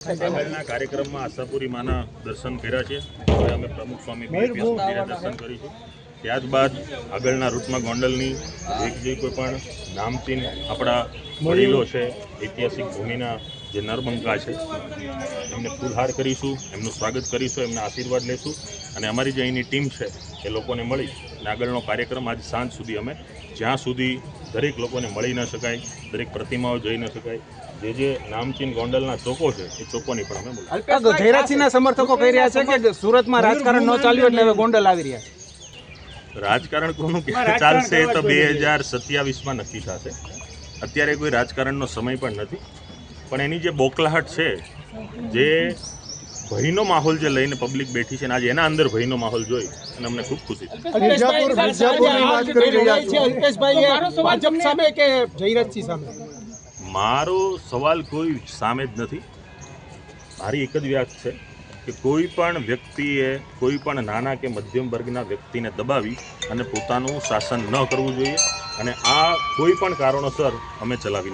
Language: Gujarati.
આગળના કાર્યક્રમમાં આશાપુરી માના દર્શન કર્યા છે. હવે અમે પ્રમુખ સ્વામી દર્શન કરીશું. ત્યારબાદ આગળના રૂટમાં ગોંડલની જે કોઈ પણ નામચીન આપણા વડીલો છે, ઐતિહાસિક ભૂમિના જે નરબંકા છે, એમને ફૂલહાર કરીશું, એમનું સ્વાગત કરીશું, એમના આશીર્વાદ લેશું અને અમારી જે અહીંની ટીમ છે એ લોકોને મળી અને આગળનો કાર્યક્રમ આજ સાંજ સુધી અમે જ્યાં સુધી દરેક લોકોને મળી ન શકાય, દરેક પ્રતિમાઓ જોઈ ન શકાય, જે નામચીન ગોંડલના ચોકો છે એ ચોકોની પણ અમે બોલાવી. જયરાજસિંહના સમર્થકો કહી રહ્યા છે કે સુરતમાં રાજકારણ ન ચાલ્યું એટલે હવે ગોંડલ આવી રહ્યા છે. રાજકારણ કોનું ચાલશે એ તો 2027માં નક્કી થશે. અત્યારે કોઈ રાજકારણનો સમય પણ નથી, પણ એની જે બોકલાહટ છે, જે ભયનો માહોલ જે લઈને પબ્લિક બેઠી છે ને આજે એના અંદર ભયનો માહોલ જોઈ અને અમને ખૂબ ખુશી થઈ. મારો સવાલ કોઈ સામે જ નથી. મારી એક જ વ્યાસ છે કે કોઈ પણ વ્યક્તિએ કોઈ પણ નાના કે મધ્યમ વર્ગના વ્યક્તિને દબાવી અને પોતાનું શાસન ન કરવું જોઈએ અને આ કોઈ પણ કારણોસર અમે ચલાવી